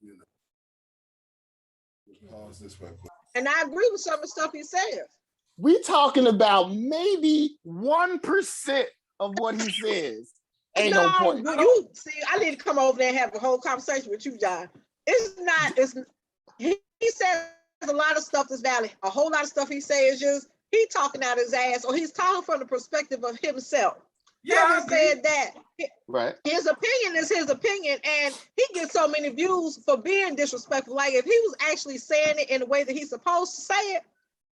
You know. Pause this right quick. And I agree with some of the stuff he says. We talking about maybe 1% of what he says. Ain't no point. You see, I need to come over there and have a whole conversation with you, John. He says a lot of stuff that's valid. A whole lot of stuff he says is just he talking out his ass, or he's talking from the perspective of himself. Yeah, Kevin said that. Right. His opinion is his opinion, and he gets so many views for being disrespectful. Like if he was actually saying it in the way that he's supposed to say it,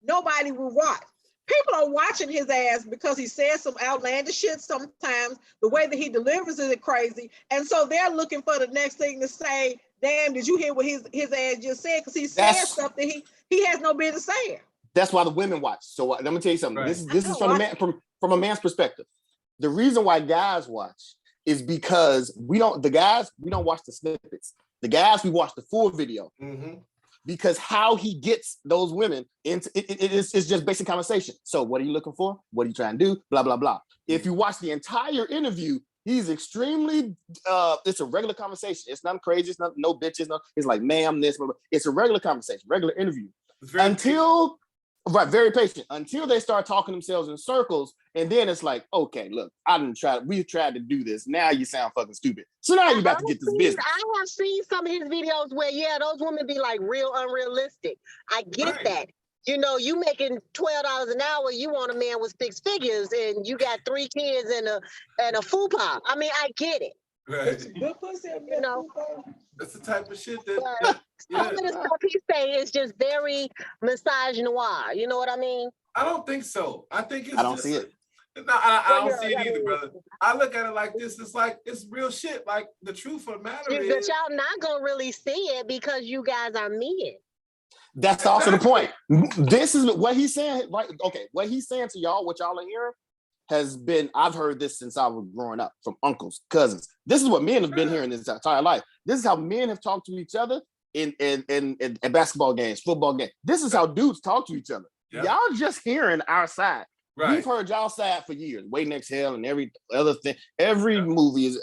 nobody would watch. People are watching his ass because he says some outlandish shit sometimes. The way that he delivers it is crazy. And so they're looking for the next thing to say, damn, did you hear what his ass just said? Because he said stuff that he has no business saying. That's why the women watch. So let me tell you something. Right. This is from a man's perspective. The reason why guys watch is because we don't watch the snippets. The guys, we watch the full video. Mm-hmm. Because how he gets those women into it's just basic conversation. So what are you looking for? What are you trying to do? Blah, blah, blah. If you watch the entire interview, he's extremely, it's a regular conversation. It's nothing crazy. It's not no bitches. No, it's like, ma'am, this, blah, blah. It's a regular conversation, regular interview. Very patient, until they start talking themselves in circles. And then it's like, okay, look, we tried to do this. Now you sound fucking stupid. So now you're about to get this business. I have seen some of his videos where, those women be like real unrealistic. I get that. You know, you making $12 an hour, you want a man with 6 figures and you got 3 kids and a fupa. I mean, I get it. Right. You know, that's the type of shit that some of the stuff he say is just very misogynoir. You know what I mean? I don't think so. I think it's I don't see it. No, I don't see it either, brother. I look at it like this. It's like, it's real shit. Like, the truth of the matter is... But y'all not going to really see it because you guys are men. That's also the point. This is what he's saying, right? Okay, what he's saying to y'all, what y'all are hearing, has been, I've heard this since I was growing up, from uncles, cousins. This is what men have been hearing this entire life. This is how men have talked to each other in basketball games, football games. This is how dudes talk to each other. Yep. Y'all just hearing our side. Right. We've heard y'all side for years. Waiting Exhale and every other thing. Every movie is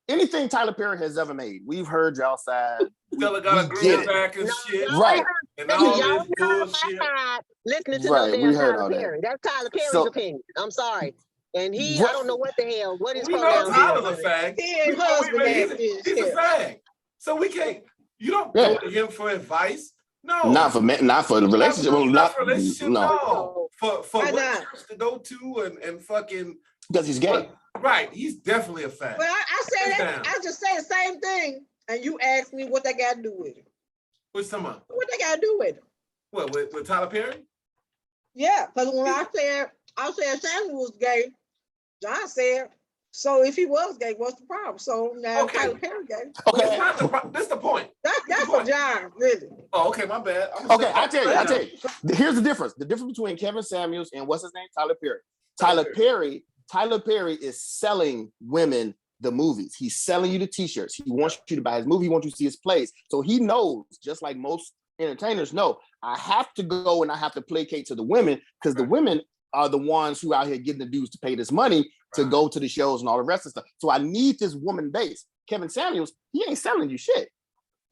anything Tyler Perry has ever made. We've heard y'all side. Still got a groove back and shit. Right. And all this bullshit. Listening to no damn Tyler Perry. That's Tyler Perry's opinion. I'm sorry. And I don't know what the hell. What is going on? Tyler's a fag. He's a fag. So we can't. You don't go to him for advice. No, not for the relationship. Not for relationship. No, for what church to go to and fucking because he's gay. Right, he's definitely a fag. Well, I said that. I just said the same thing, and you asked me what they got to do with it. What's talking about? What they got to do with it? What with Tyler Perry? Yeah, because when I said Samuel was gay, John said, so if he was gay, what's the problem? So now Tyler Perry gay. Okay, that's the point. That's for John, really. Oh, okay, my bad. I tell you. Here's the difference. The difference between Kevin Samuels and what's his name? Tyler Perry. Tyler Perry is selling women the movies. He's selling you the t-shirts. He wants you to buy his movie. He wants you to see his plays. So he knows, just like most entertainers know, I have to go and I have to placate to the women because the women are the ones who out here getting the dudes to pay this money to go to the shows and all the rest of stuff. So I need this woman base. Kevin Samuels, he ain't selling you shit.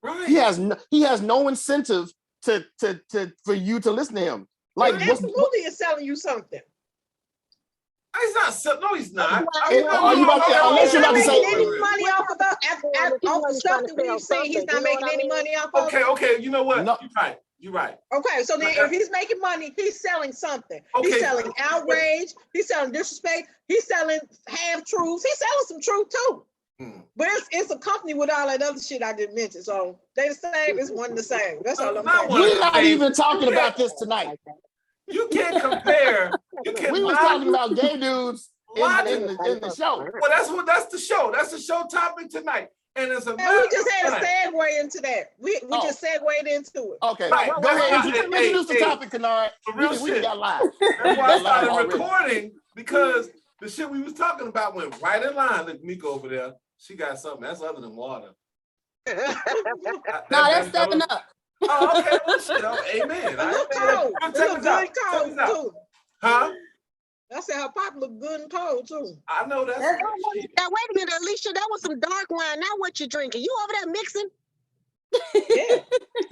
Right. He has no incentive to for you to listen to him. Like this movie is selling you something. He's not. No, he's not. Are you about to say any money off of the stuff that we've seen? He's not making any money off of it. Okay. You know what? No. You're right. Okay, so then if he's making money, he's selling something. Okay. He's selling outrage. He's selling disrespect. He's selling half truths. He's selling some truth too. But it's a company with all that other shit I didn't mention. So they the same. It's one the same. That's all I'm saying. We're not even talking about this tonight. You can't compare. We was talking about gay dudes in the show. Well, that's the show. That's the show topic tonight. And it's a we just had a segue into that. We just segued into it. Okay, right. Go ahead. Introduce the topic, Kennard. We got live. That's why I started recording because the shit we was talking about went right in line. Look, Miko over there. She got something that's other than water. No, that's 7-Up. Oh, okay. Well, shit. Amen. Good cold too. Huh? I said her pop look good and cold too. I know that's. Now wait a minute, Alicia. That was some dark wine. Now what you drinking? You over there mixing? Yeah,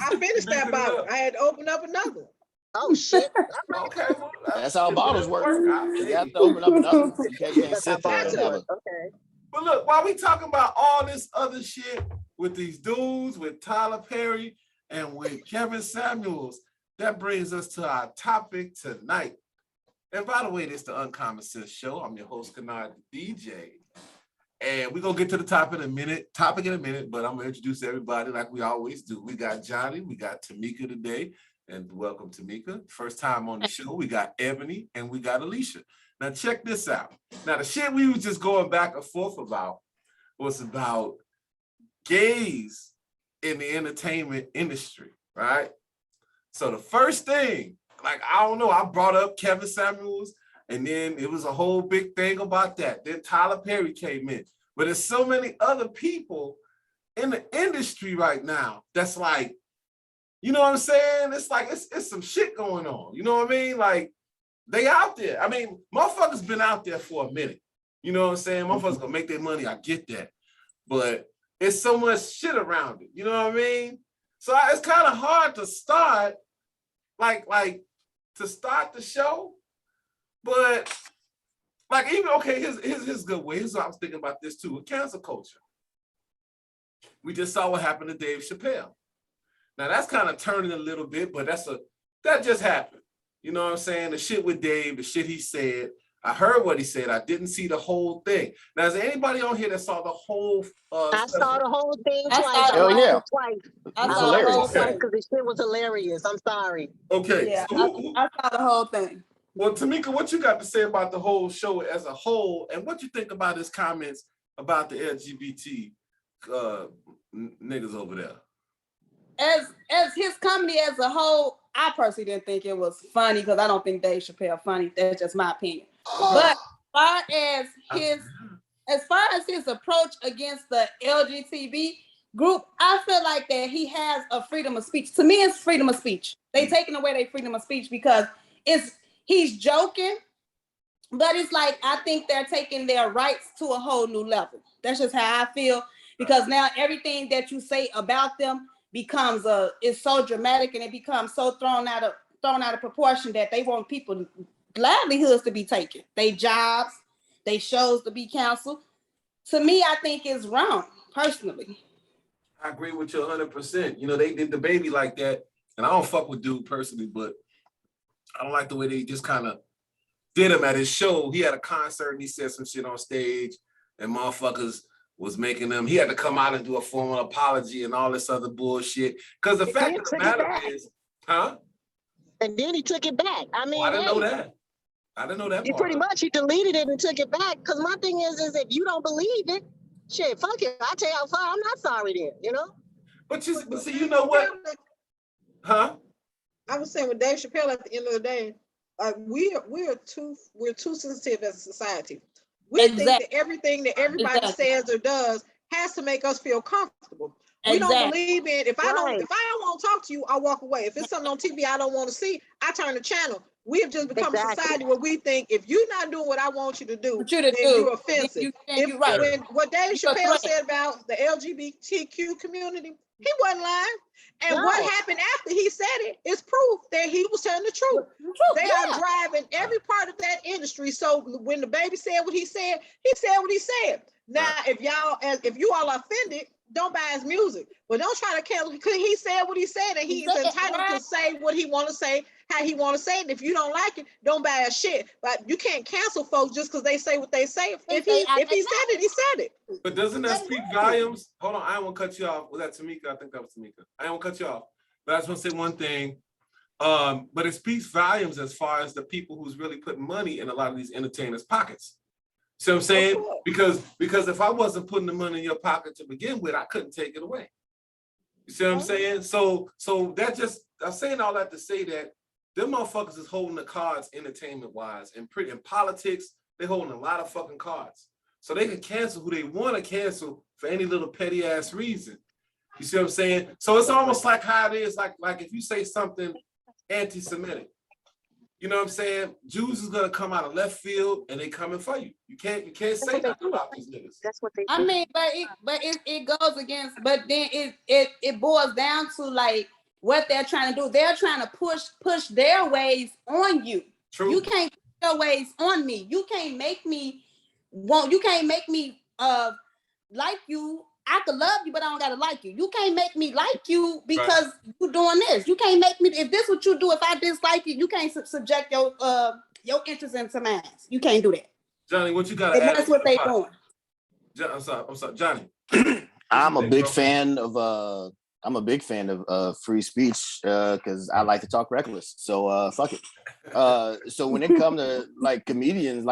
I finished that bottle. I had to open up another. Oh shit. Okay, well, That's how bottles work. You have Hey. to open up another one. You can't That's how sit there and bottles have work. a. Okay. But look, while we talking about all this other shit with these dudes, with Tyler Perry and with Kevin Samuels, that brings us to our topic tonight. And by the way, this is the UnCommon Sense Show. I'm your host, Kennard, the DJ. And we're gonna get to the topic in a minute, but I'm gonna introduce everybody like we always do. We got Johnny, we got Tamika today, and welcome Tamika. First time on the show, we got Ebony and we got Alicia. Now check this out. Now the shit we was just going back and forth about was about gays in the entertainment industry, right? So the first thing, like, I don't know, I brought up Kevin Samuels, and then it was a whole big thing about that. Then Tyler Perry came in. But there's so many other people in the industry right now that's like, you know what I'm saying? It's like, it's some shit going on. You know what I mean? Like, they out there. I mean, motherfuckers been out there for a minute. You know what I'm saying? Motherfuckers gonna make their money. I get that. But it's so much shit around it. You know what I mean? So it's kind of hard to start, like to start the show. But like, even, okay, here's a good way. Here's what I was thinking about this too, with cancel culture. We just saw what happened to Dave Chappelle. Now that's kind of turning a little bit, but that just happened. You know what I'm saying? The shit with Dave, the shit he said. I heard what he said. I didn't see the whole thing. Now, is there anybody on here that saw the whole I saw the whole thing twice. Hell yeah. I It's saw the whole hilarious. thing because this shit was hilarious. I'm sorry. Okay. Yeah, So I saw the whole thing. well, Tamika, what you got to say about the whole show as a whole, and what you think about his comments about the LGBT niggas over there? As his comedy as a whole, I personally didn't think it was funny because I don't think Dave Chappelle funny. That's just my opinion. But as far as his approach against the LGBT group, I feel like that he has a freedom of speech. To me, it's freedom of speech. They taking away their freedom of speech because he's joking, but it's like I think they're taking their rights to a whole new level. That's just how I feel, because now everything that you say about them becomes it's so dramatic and it becomes so thrown out of proportion that they want people livelihoods to be taken, they jobs, they shows to be canceled. To me, I think it's wrong, personally. I agree with you 100%. You know, they did the baby like that, and I don't fuck with dude personally, but I don't like the way they just kind of did him at his show. He had a concert and he said some shit on stage, and motherfuckers was making him, he had to come out and do a formal apology and all this other bullshit. Because the fact of the matter is, huh? And then he took it back. I mean, I didn't know that. I didn't know that. He pretty much he deleted it and took it back. Because my thing is if you don't believe it, shit, fuck it. I tell you how far, I'm not sorry then, you know? But see, you know what? Huh? I was saying with Dave Chappelle at the end of the day, we're too sensitive as a society. We think that everything that everybody says or does has to make us feel comfortable. We don't believe in, if I don't want to talk to you, I'll walk away. If it's something on TV I don't want to see, I turn the channel. We have just become a society where we think if you're not doing what I want you to do, then you're offensive. What Dave Chappelle said about the LGBTQ community, he wasn't lying. And what happened after he said it is proof that he was telling the truth. They are driving every part of that industry. So when the baby said what he said what he said. Now, if you all are offended, don't buy his music. But don't try to cancel because he said what he said, and he's entitled to say what he want to say, how he want to say it. And if you don't like it, don't buy a shit. But you can't cancel folks just because they say what they say. If he said it, he said it. But doesn't that speak volumes? Hold on, I don't want to cut you off. Was that Tamika? I think that was Tamika. I don't want to cut you off. But I just want to say one thing. But it speaks volumes as far as the people who's really putting money in a lot of these entertainers' pockets. See what I'm saying? Because if I wasn't putting the money in your pocket to begin with, I couldn't take it away. You see what I'm saying? So that just, I'm saying all that to say that them motherfuckers is holding the cards entertainment-wise. And in politics, they're holding a lot of fucking cards. So they can cancel who they want to cancel for any little petty-ass reason. You see what I'm saying? So it's almost like how it is, like if you say something anti-Semitic, you know what I'm saying? Jews is gonna come out of left field and they coming for you. You can't say nothing about these niggas. That's what they do. I mean, but it goes against, but then it boils down to like what they're trying to do. They're trying to push their ways on you. True. You can't push your ways on me. You can't make me like you. I could love you, but I don't gotta like you. You can't make me like you because you doing this. You can't make me, if this what you do, if I dislike you, you can't subject your interest into mine. You can't do that. Johnny, what you gotta And add? that's what they doing. I'm sorry, Johnny. I'm a big fan of free speech because I like to talk reckless. So fuck it. So when it comes to like comedians,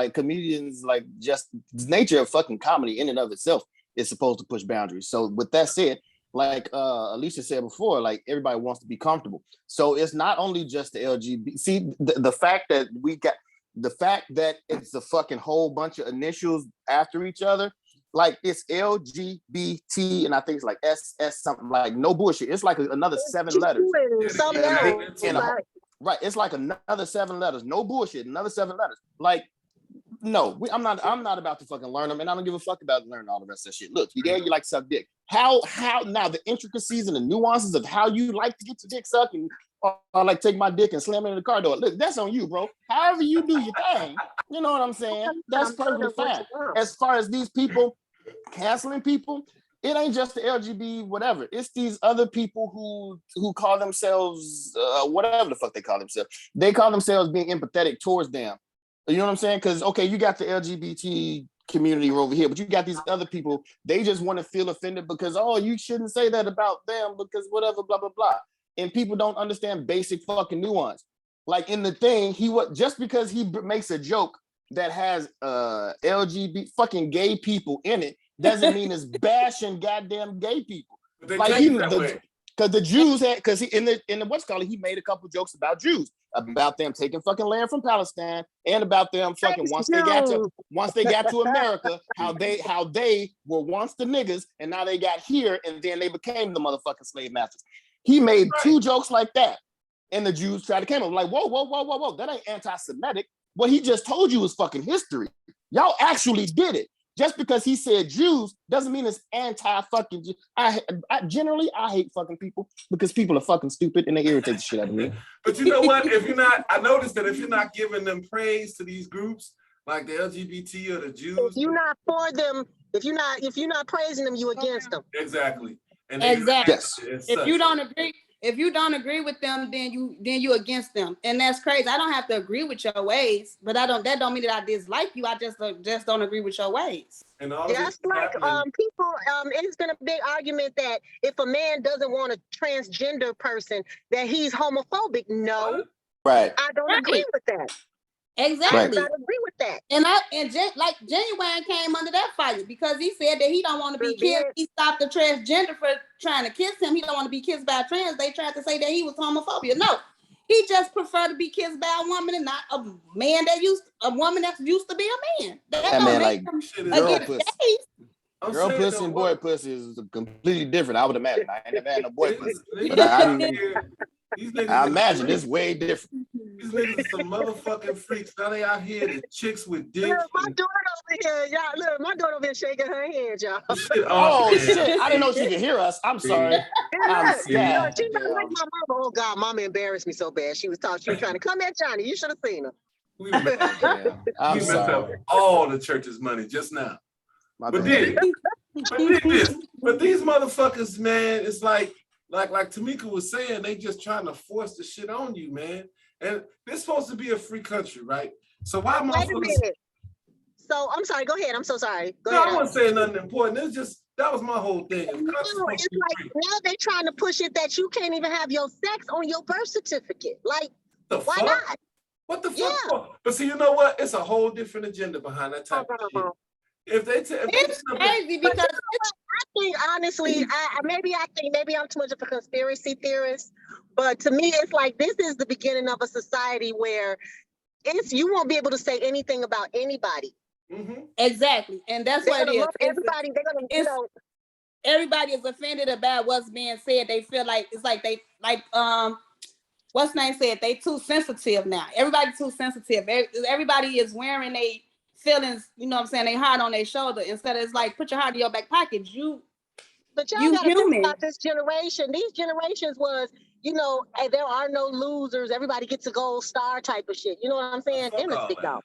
just the nature of fucking comedy in and of itself is supposed to push boundaries. So with that said, like Alicia said before, like everybody wants to be comfortable. So it's not only just the LGBT. See, the fact that it's a fucking whole bunch of initials after each other. Like it's LGBT and I think it's like SS something, like no bullshit. It's like another 7 letters. Right. It's like another 7 letters. No bullshit. Another 7 letters. Like, no, I'm not about to fucking learn them, and I don't give a fuck about learning all the rest of that shit. Look, you like to suck dick. How now the intricacies and the nuances of how you like to get your dick sucked and or like take my dick and slam it in the car door. Look, that's on you, bro. However you do your thing, you know what I'm saying? That's perfectly fine. As far as these people canceling people, it ain't just the LGBT whatever. It's these other people who call themselves whatever the fuck they call themselves. They call themselves being empathetic towards them. You know what I'm saying? Because okay, you got the LGBT community over here, but you got these other people. They just want to feel offended because you shouldn't say that about them because whatever, blah blah blah. And people don't understand basic fucking nuance. Like in the thing, just because he makes a joke that has LGBT fucking gay people in it doesn't mean it's bashing goddamn gay people. Like because the Jews had, because he in the what's called it, he made a couple jokes about Jews, about them taking fucking land from Palestine, and about them fucking once they got to America, how they were once the niggas and now they got here and then they became the motherfucking slave masters. He made 2 jokes like that, and the Jews tried to come up like, whoa, that ain't anti-Semitic. What he just told you was fucking history. Y'all actually did it. Just because he said Jews doesn't mean it's anti-fucking. I generally hate fucking people because people are fucking stupid and they irritate the shit out of me. But you know what? I noticed that if you're not giving them praise to these groups like the LGBT or the Jews, if you're not for them, if you're not praising them, you against them. Exactly. And exactly. Yes. If you don't agree with them, then you against them, and that's crazy. I don't have to agree with your ways, but that don't mean that I dislike you. I just don't agree with your ways. And all just like people, it's been a big argument that if a man doesn't want a transgender person, that he's homophobic. No, right. I don't agree with that. Exactly. I don't agree with that. And Genuine came under that fire because he said that he don't want to be kissed. He stopped the transgender for trying to kiss him. He don't want to be kissed by a trans. They tried to say that he was homophobia. No, he just preferred to be kissed by a woman and not a man a woman that used to be a man. That man, like girl pussy and boy pussy is completely different. I would imagine. I ain't never had no boy pussy, but I imagine it's way different. These niggas are some motherfucking freaks. Now they out here, the chicks with dick. Look, my daughter over here, y'all. Look, my daughter over here shaking her head, y'all. Shit! I didn't know she could hear us. I'm sorry. I'm scared. She's not like my mama. Oh God, mama embarrassed me so bad. She was trying to come at Johnny. You should have seen her. We messed up all the church's money just now. But these motherfuckers, man, it's like Tamika was saying, they just trying to force the shit on you, man. And this supposed to be a free country, right? So why motherfuckers? Wait a minute. So I'm sorry. Go ahead. I'm so sorry. Go ahead. I wasn't saying nothing important. It's just that was my whole thing. No, it's like now they're trying to push it that you can't even have your sex on your birth certificate. Like, why not? What the fuck? Yeah. But see, you know what? It's a whole different agenda behind that type of shit. It's crazy because I think honestly, maybe I'm too much of a conspiracy theorist, but to me, it's like this is the beginning of a society where you won't be able to say anything about anybody. Mm-hmm. Exactly, and that's what it is. Everybody, everybody is offended about what's being said. They feel like it's like what's name said, they too sensitive now. Everybody too sensitive. Everybody is wearing their feelings, you know what I'm saying, they heart on their shoulder instead of, it's like, put your heart in your back pocket. But y'all You got to think human. about this generation. These generations was, you know, hey, there are no losers. Everybody gets a gold star type of shit. You know what I'm saying? Fuck Them is all big that. dog.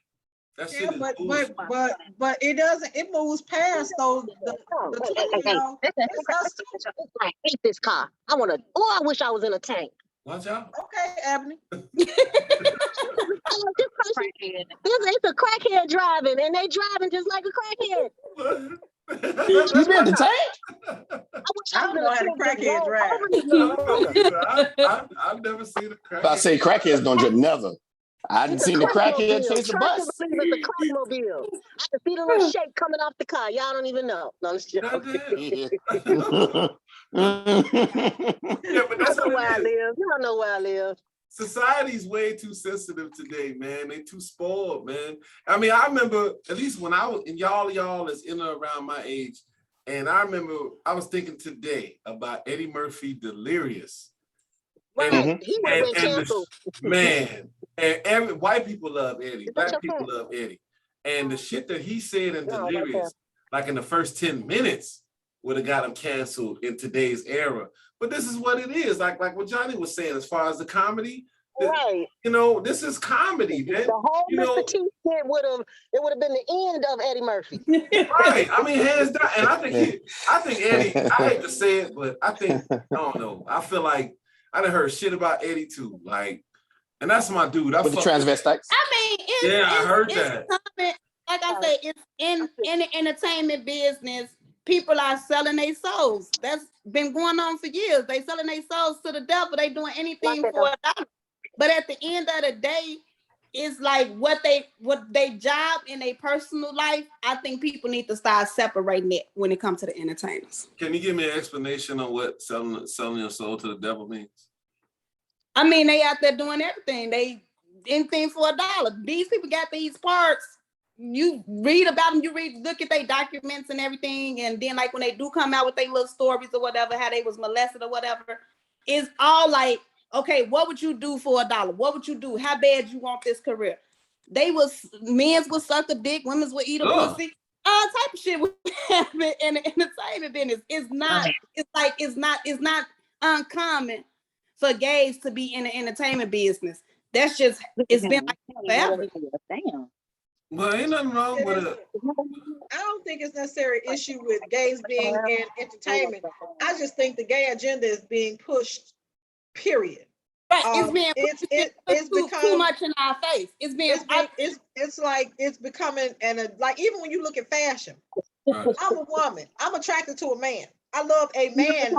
That shit Yeah, is but bullshit. it doesn't. It moves past those the Oh, 20-year-old. It's us too. I hate this car. I want to. Oh, I wish I was in a tank. Watch out. Okay, Ebony. It's a crackhead driving, and they driving just like a crackhead. You been to tank? I wish I don't know how the crackhead drive. I've never seen a crackhead. If I say crackheads don't just never. I hadn't seen the crackhead chase the bus. It's a crackmobile. I can see the little shake coming off the car. Y'all don't even know. No, it's just, Goddamn. Yeah, Yeah, but that's I know what where I it is. live. You don't know where I live. Society's way too sensitive today, man. They too spoiled, man. I mean, I remember at least when I was, and y'all is in or around my age, and I remember I was thinking today about Eddie Murphy Delirious. Right. Mhm. He would have been canceled. Man, and white people love Eddie, Is that black your people pen? love Eddie. And the shit that he said in No, right Delirious, like in the first 10 minutes, would have got him canceled in today's era. But this is what it is. Like what Johnny was saying, as far as the comedy, Right. you know, this is comedy, man. The whole You know, Mr. T shit would have been the end of Eddie Murphy. right. I mean, hands down. And I think Eddie, I hate to say it, but I don't know. I feel like I done heard shit about Eddie too. Like, and that's my dude. with the transvestites. I mean, I heard it's that. common. Like I say, it's in the entertainment business. People are selling their souls. That's been going on for years. They selling their souls to the devil. They doing anything for a dollar. But at the end of the day, it's like what they job in their personal life. I think people need to start separating it when it comes to the entertainers. Can you give me an explanation on what selling your soul to the devil means? I mean, they out there doing everything. They anything for a dollar. These people got these parts. You read about them, look at their documents and everything, and then like when they do come out with their little stories or whatever, how they was molested or whatever, it's all like, okay, what would you do for a dollar? What would you do? How bad you want this career? Men's would suck a dick, women's would eat a pussy, all type of shit would happen in the entertainment business. It's not uncommon for gays to be in the entertainment business. That's just, it's been like forever. Damn. Well, ain't nothing wrong with it. I don't think it's necessarily an issue with gays being in entertainment. I just think the gay agenda is being pushed, period. Right, it's become too much in our face. It's like it's becoming, and like even when you look at fashion, Right. I'm a woman. I'm attracted to a man. I love a man,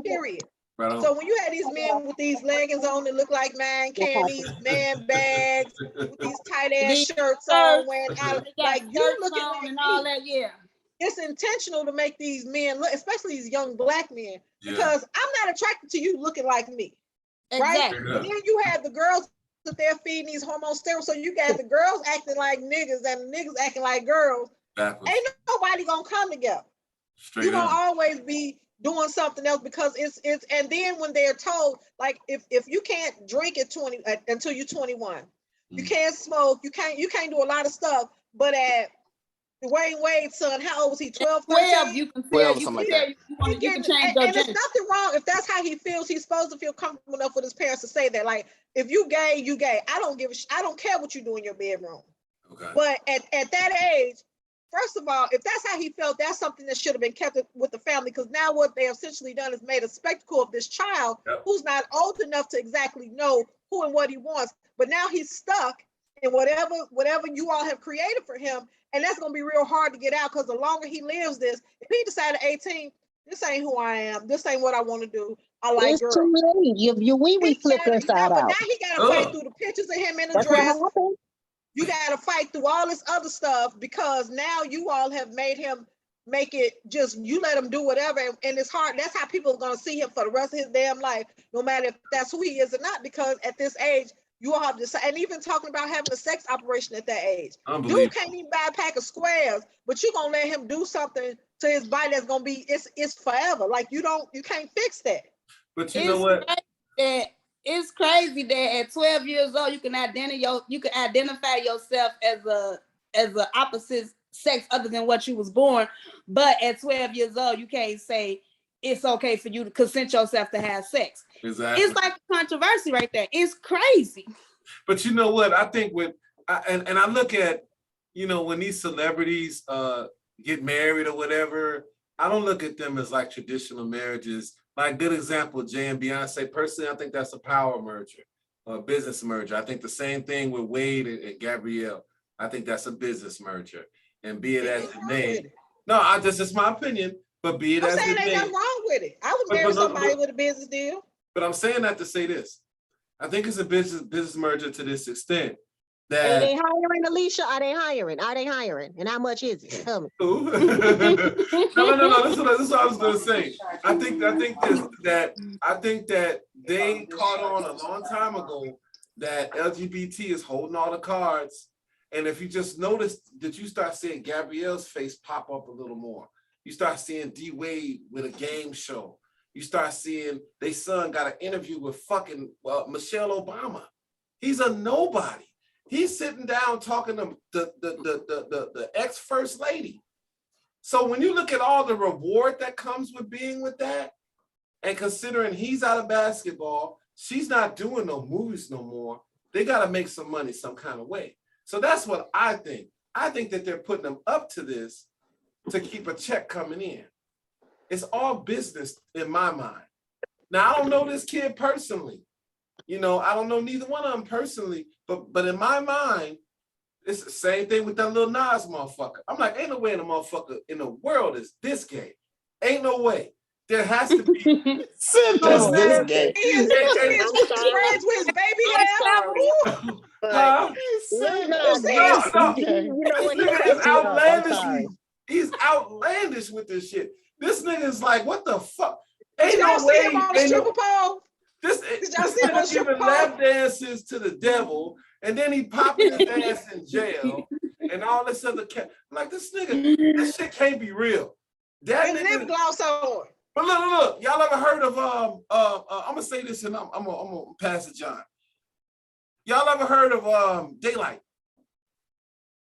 period. Right on. So when you had these men with these leggings on that look like man candies, man bags, with these tight ass shirts on, like you looking like and me. all that, yeah. It's intentional to make these men look, especially these young black men, Yeah. because I'm not attracted to you looking like me, Exactly. right? And then you have the girls that they're feeding these hormone steroids, so you got the girls acting like niggas and the niggas acting like girls. Backwards. Ain't nobody gonna come together. Straight You're gonna up. always be doing something else because it's and then when they're told, like if you can't drink at 20 until you're 21, you can't smoke, you can't do a lot of stuff, but at Dwayne Wade's son, how old was he? 12, 13? 12, you can Well, tell, something like that. you can change and your there's gender. nothing wrong if that's how he feels. He's supposed to feel comfortable enough with his parents to say that. Like, if you gay, you gay. I don't care what you do in your bedroom. Okay. But at that age, first of all, if that's how he felt, that's something that should have been kept with the family, because now what they have essentially done is made a spectacle of this child who's not old enough to exactly know who and what he wants. But now he's stuck in whatever you all have created for him. And that's going to be real hard to get out, because the longer he lives this, if he decided 18, this ain't who I am, this ain't what I want to do, I like It's girls. too late. Your wee flip inside But out. now he got to fight through the pictures of him in the That's what dress. happened. You got to fight through all this other stuff, because now you all have made him make it just, you let him do whatever. And it's hard. That's how people are going to see him for the rest of his damn life, no matter if that's who he is or not, because at this age, you all have to decide. And even talking about having a sex operation at that age. Dude can't even buy a pack of squares, but you're going to let him do something to his body that's going to be, it's forever. Like you can't fix that. But you know what? That it's crazy that at 12 years old you can identify yourself as a opposite sex other than what you was born, but at 12 years old you can't say it's okay for you to consent yourself to have sex. Exactly. It's like a controversy right there. It's crazy. But you know what? I think and I look at, when these celebrities get married or whatever, I don't look at them as like traditional marriages. Like, good example, Jay and Beyonce. Personally, I think that's a power merger or a business merger. I think the same thing with Wade and Gabrielle. I think that's a business merger. And be it as it may. No, it's my opinion, but be it as it may. I'm saying ain't nothing wrong with it. I was married somebody with a business deal. But I'm saying that to say this. I think it's a business merger to this extent. That are they hiring, Alicia? Are they hiring? And how much is it? Tell me. no. This is what I was gonna say. I think that they caught on a long time ago that LGBT is holding all the cards. And if you just notice that you start seeing Gabrielle's face pop up a little more, you start seeing D Wade with a game show. You start seeing their son got an interview with fucking Michelle Obama. He's a nobody. He's sitting down talking to the ex-first lady. So when you look at all the reward that comes with being with that, and considering he's out of basketball, she's not doing no movies no more, they got to make some money some kind of way. So that's what I think. I think that they're putting them up to this to keep a check coming in. It's all business in my mind. Now, I don't know this kid personally. I don't know neither one of them personally, but in my mind, it's the same thing with that little Nas motherfucker. I'm like, ain't no way in the motherfucker in the world is this gay. Ain't no way. There has to be. this gay. He is friends with his baby hair. He's outlandish. He's outlandish with this shit. This nigga is like, what the fuck? Ain't no way. This even lap dances to the devil, and then he popping his ass in jail, and all this other like this nigga. This shit can't be real. That and nigga. Lip gloss on. But look, y'all ever heard of I'm gonna say this and I'm gonna pass it, John. Y'all ever heard of Daylight?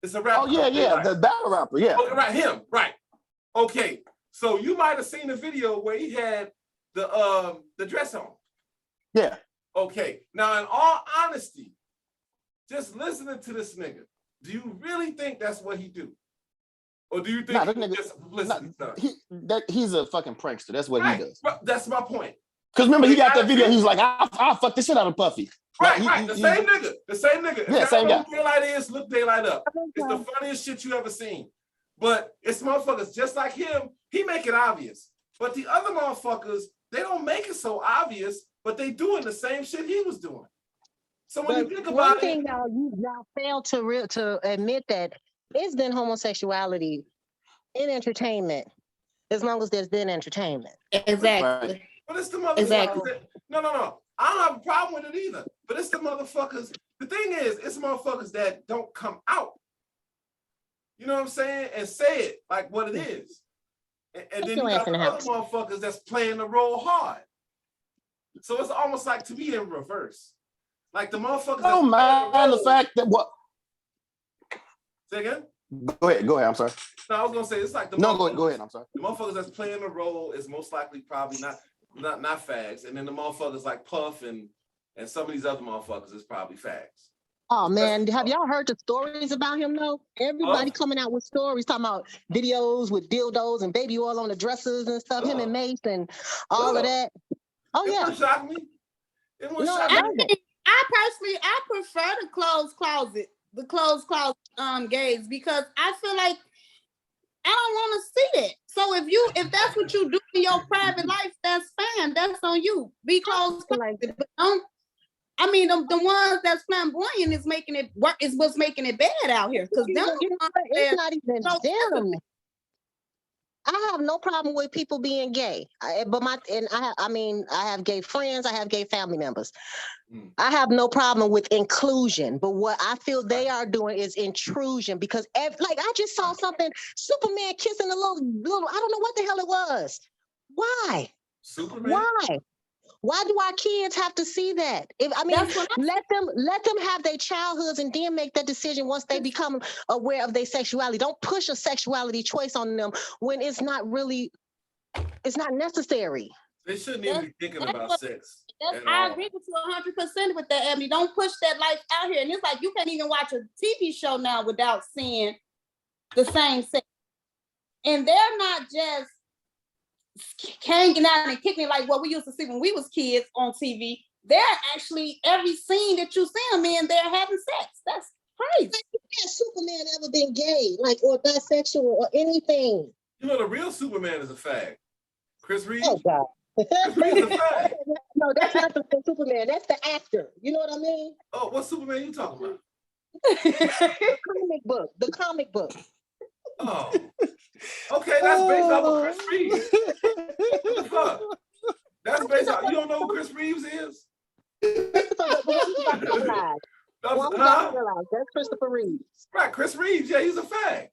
It's a rapper. Oh yeah, Daylight. the battle rapper, yeah. Okay, right, him, right. Okay, so you might have seen the video where he had the dress on. Yeah. Okay, now in all honesty, just listening to this nigga, do you really think that's what he do? Or do you think just publicity stuff? He's a fucking prankster. That's what he does. That's my point. Because remember, he got that video. He's like, I'll fuck the shit out of Puffy. Right. The same nigga. Yeah, same guy. Daylight is, look Daylight up. It's the funniest shit you ever seen. But it's motherfuckers just like him. He make it obvious. But the other motherfuckers, they don't make it so obvious, but they doing the same shit he was doing. So when you think about one thing y'all fail to admit that it's been homosexuality in entertainment as long as there's been entertainment. Exactly. But it's the motherfuckers. Exactly. No. I don't have a problem with it either. But it's the motherfuckers. The thing is, it's motherfuckers that don't come out. You know what I'm saying? And say it like what it is. And then you got the other motherfuckers that's playing the role hard. So it's almost like to me in reverse. Like the motherfuckers. Oh man, the fact that what? Say again? Go ahead. I'm sorry. No, I was gonna say it's like the go ahead. I'm sorry. The motherfuckers that's playing the role is most likely probably not fags, and then the motherfuckers like Puff and some of these other motherfuckers is probably fags. Oh man, have y'all heard the stories about him though? Everybody coming out with stories talking about videos with dildos and baby oil on the dressers and stuff. Him and Mace and all of that. Oh yeah. It won't shock me. It won't shock me. I prefer the closed closet gays, because I feel like I don't want to see it. So if that's what you do in your private life, that's fine. That's on you. Be closed closet. But the ones that's flamboyant is making it work. Is what's making it bad out here. Because it's not even them. I have no problem with people being gay, I have gay friends, I have gay family members. I have no problem with inclusion, but what I feel they are doing is intrusion, because I just saw something, Superman kissing a little, I don't know what the hell it was. Why? Superman? Why? Why do our kids have to see that? That's what let them have their childhoods and then make that decision once they become aware of their sexuality. Don't push a sexuality choice on them when it's not necessary. They shouldn't even be thinking about sex. I agree with you 100% with that, Ebony. Don't push that life out here. And it's like you can't even watch a TV show now without seeing the same sex. And they're not just hanging out and kicking like what we used to see when we was kids on TV. They're actually, every scene that you see them in, they're having sex. That's crazy. Has Superman ever been gay, like, or bisexual or anything? You know, the real Superman is a fag. Chris Reeves. Oh, God. Chris Reeves is a fag. No, that's not the Superman. That's the actor. You know what I mean? Oh, what Superman you talking about? The comic book. Oh. Okay, that's based off of Chris Reeves. What the fuck? That's based off, you don't know who Chris Reeves is? That's Christopher Reeves. Right, Chris Reeves, yeah, he's a fag.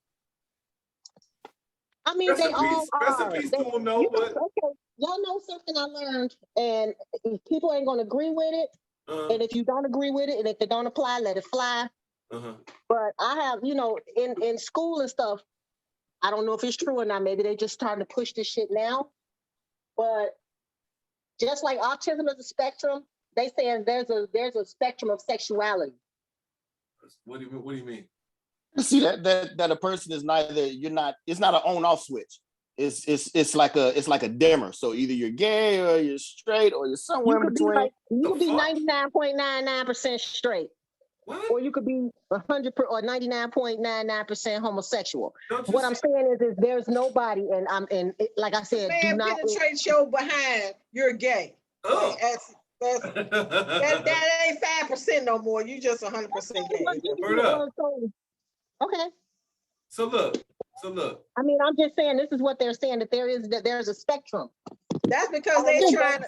I mean, they all are. Rest in peace to him, though, but... Okay, y'all know something I learned, and people ain't going to agree with it, and if you don't agree with it, and if it don't apply, let it fly. But I have, in school and stuff, I don't know if it's true or not. Maybe they just starting to push this shit now. But just like autism is a spectrum, they saying there's a spectrum of sexuality. What do you mean? See that a person is it's not an on-off switch. It's like a dimmer. So either you're gay or you're straight or you're somewhere in between. You could be 99.99% straight. What? Or you could be 100 or 99.99% homosexual. What I'm saying is there's nobody, and like I said, man, penetrate your behind, you're gay. Oh. That ain't 5% no more. You just 100% gay. Word up. Okay. So look. I mean, I'm just saying this is what they're saying, that there's a spectrum. That's because they're trying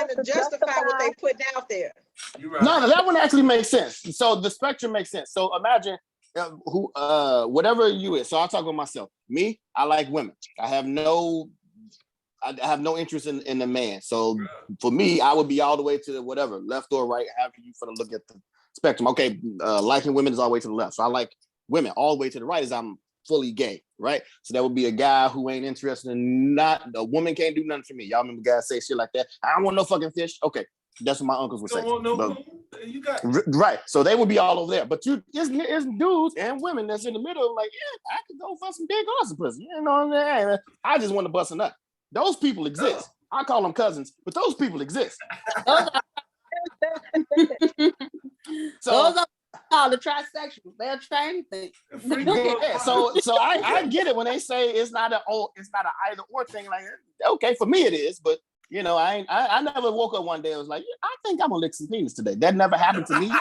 to justify what they putting out there. You're right. No, that one actually makes sense. So the spectrum makes sense. So imagine whatever you is. So I'll talk about myself. Me, I like women. I have no interest in a man. So for me, I would be all the way to whatever, left or right, however you for to look at the spectrum. Okay, liking women is all the way to the left. So I like women. All the way to the right is I'm fully gay, right? So that would be a guy who ain't interested in a woman can't do nothing for me. Y'all remember guys say shit like that? I don't want no fucking fish. Okay, that's what my uncles would say. You got right. So they would be all over there. But it's dudes and women that's in the middle, like, yeah, I could go for some dick or some pussy. You know what I'm saying? I just want to bust a nut. Those people exist. I call them cousins, but those people exist. So those are called the trisexuals. They'll try anything. Yeah, so I get it when they say it's not an either or thing. Like, okay, for me it is, but I never woke up one day and was like, I think I'm gonna lick some penis today. That never happened to me,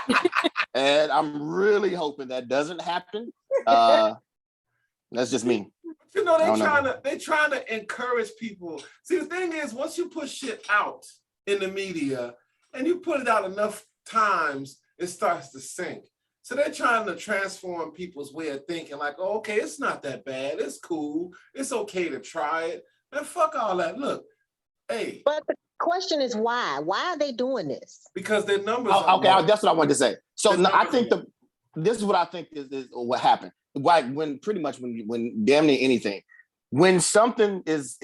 and I'm really hoping that doesn't happen. That's just me. They're trying to encourage people. See, the thing is, once you put shit out in the media and you put it out enough times, it starts to sink. So they're trying to transform people's way of thinking, like, oh, okay, it's not that bad. It's cool. It's okay to try it. Man, fuck all that. Look, hey. But the question is why? Why are they doing this? Because their numbers okay, that's what I wanted to say. So I think this is what I think is what happened. Like when damn near anything, when something is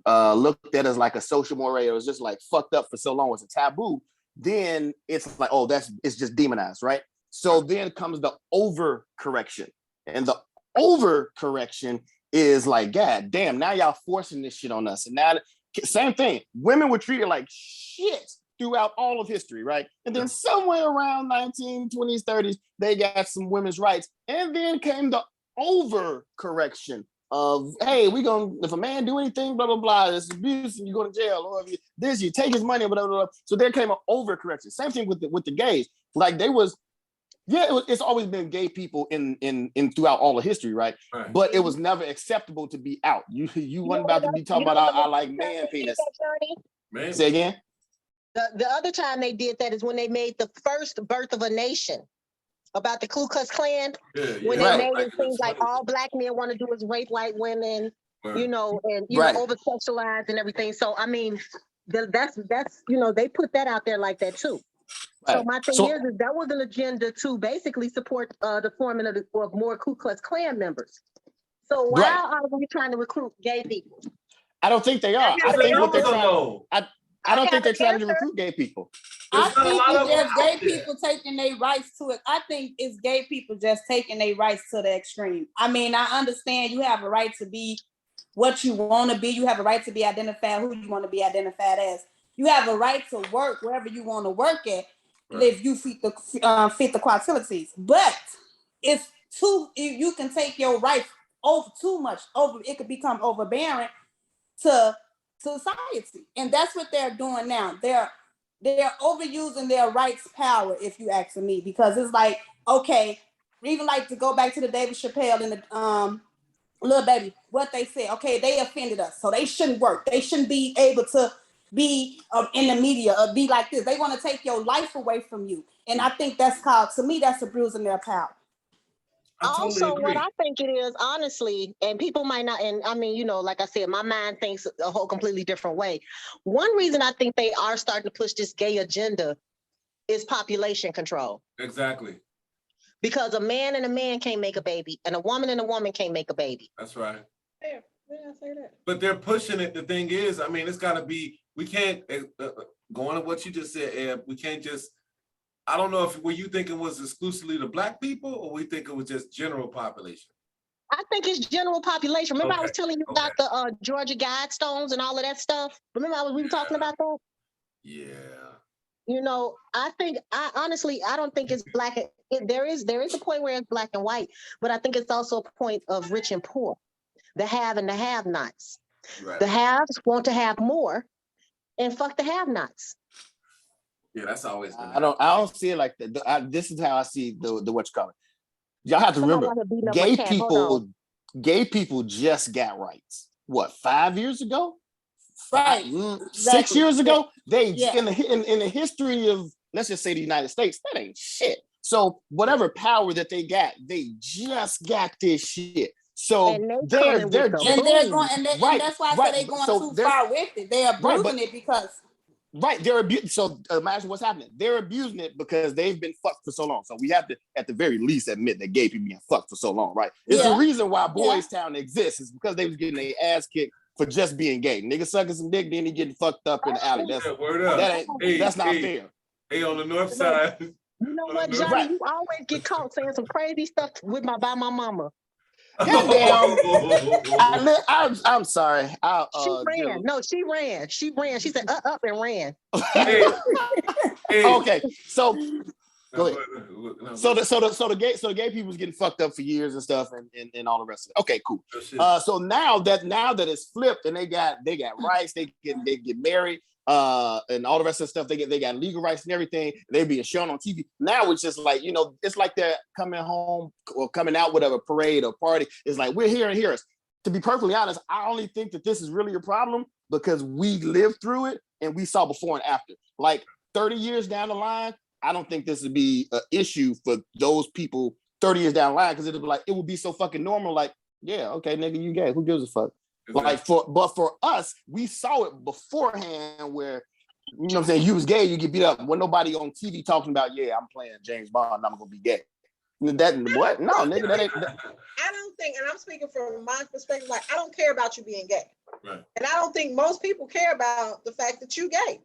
looked at as like a social mores, or it's just like fucked up for so long, it's a taboo, then it's like, oh, it's just demonized, right? So then comes the overcorrection. And the overcorrection is like, God damn, now y'all forcing this shit on us. And now, same thing, women were treated like shit throughout all of history, right? And then somewhere around 1920s, 30s, they got some women's rights. And then came the overcorrection of, hey, if a man do anything, blah, blah, blah, it's abuse and you go to jail, or if you take his money, blah, blah, blah. So there came an overcorrection. Same thing with the gays. Like it's always been gay people in throughout all of history, right? But it was never acceptable to be out. You weren't about to be talking about I like man penis. Man. Say again? The other time they did that is when they made the first Birth of a Nation about the Ku Klux Klan. When they made it seem like all black men want to do is rape white women, and over sexualize and everything. So I mean, That's they put that out there like that too. So Right. my thing is that was an agenda to basically support the forming of more Ku Klux Klan members. So why Right. are we trying to recruit gay people? I don't think they are. I The think what they're numbers are trying. low. I don't think they're have an trying to recruit gay people. I There's not a think lot it's of them just out gay there. people taking their rights to it. I think it's gay people just taking their rights to the extreme. I mean, I understand you have a right to be what you want to be. You have a right to be identified who you want to be identified as. You have a right to work wherever you want to work at if you fit the qualities. But it's too. You can take your rights over too much. It could become overbearing to society, and that's what they're doing now. They're overusing their rights power, if you ask me, because it's like, okay, even like to go back to the David Chappelle and the Lil Baby, what they said, okay, they offended us, so they shouldn't work. They shouldn't be able to be in the media or be like this. They want to take your life away from you, and I think that's to me, that's abusing their power. I totally Also, agree. what I think it is, honestly, and people might not, and I mean, like I said, my mind thinks a whole completely different way. One reason I think they are starting to push this gay agenda is population control. Exactly. Because a man and a man can't make a baby, and a woman can't make a baby. That's right. Yeah, where did I say that? But they're pushing it. The thing is, I mean, it's got to be, we can't, going to what you just said, Eb, we can't just, I don't know if were you thinking it was exclusively the Black people, or we think it was just general population? I think it's general population. Remember, I was Okay, telling you about the Georgia Guidestones and all of that stuff? Remember we were talking about that? Yeah. I honestly don't think it's black. There is a point where it's black and white, but I think it's also a point of rich and poor, the have and the have-nots. Right. The haves want to have more, and fuck the have-nots. Yeah, that's always been. I don't see it like that. This is how I see the what you call it. Y'all have to remember, gay people just got rights. What, 5 years ago? Right. 6 years ago? They Yeah. in the history of, let's just say, the United States, that ain't shit. So whatever power that they got, they just got this shit. So And they're And they're going, and that's why I said they're going too far with it. They're abusing it because. Right, they're abusing. So imagine what's happening. They're abusing it because they've been fucked for so long. So we have to, at the very least, admit that gay people been fucked for so long, right? It's the reason why Boys Town exists. Is because they was getting their ass kicked for just being gay. Nigga sucking some dick, then he getting fucked up in the alley. That's not fair. Hey, on the north side. You know what, Johnny? Right. You always get caught saying some crazy stuff by my mama. Goddamn. I'm sorry. She ran. She said up and ran. Hey. Okay, so go ahead. So the gay people was getting fucked up for years and stuff and all the rest of it. Okay, cool. So now that it's flipped and they got rights, they get married, and all the rest of the stuff, they got legal rights and everything. They're being shown on TV. Now it's just like, it's like they're coming home or coming out with a parade or party. It's like, we're here and hear us. To be perfectly honest, I only think that this is really a problem because we lived through it and we saw before and after. Like 30 years down the line, I don't think this would be an issue for those people 30 years down the line, because it would be so fucking normal. Like, yeah, okay, nigga, you gay. Who gives a fuck? Exactly. But for us, we saw it beforehand where, you know what I'm saying, you was gay, you get beat up. When nobody on TV talking about, yeah, I'm playing James Bond, I'm gonna be gay. That what? No, nigga, that ain't. I don't think, and I'm speaking from my perspective, like, I don't care about you being gay. Right. And I don't think most people care about the fact that you gay.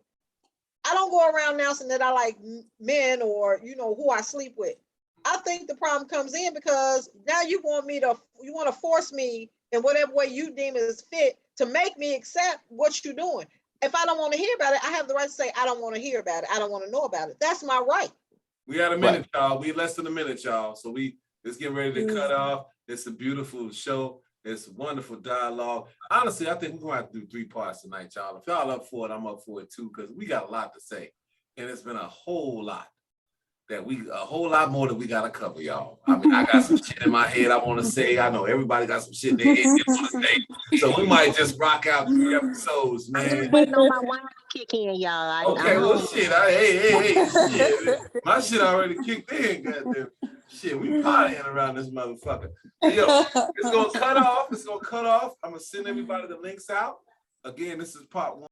I don't go around announcing that I like men or, who I sleep with. I think the problem comes in because now you want to force me in whatever way you deem is fit to make me accept what you're doing. If I don't want to hear about it, I have the right to say, I don't want to hear about it. I don't want to know about it. That's my right. We got a minute, y'all. We less than a minute, y'all. So let's get ready to cut off. It's a beautiful show. It's wonderful dialogue. Honestly, I think we're going to have to do 3 parts tonight, y'all. If y'all up for it, I'm up for it too, because we got a lot to say. And it's been a whole lot more that we got to cover, y'all. I mean, I got some shit in my head I want to say. I know everybody got some shit in their head they want to say. So we might just rock out 3 episodes, man. I'm just waiting on my wine to kick in, y'all. Shit. My shit already kicked in, goddamn. Shit, we partying around this motherfucker. Yo, it's gonna cut off. I'm gonna send everybody the links out. Again, this is part 1.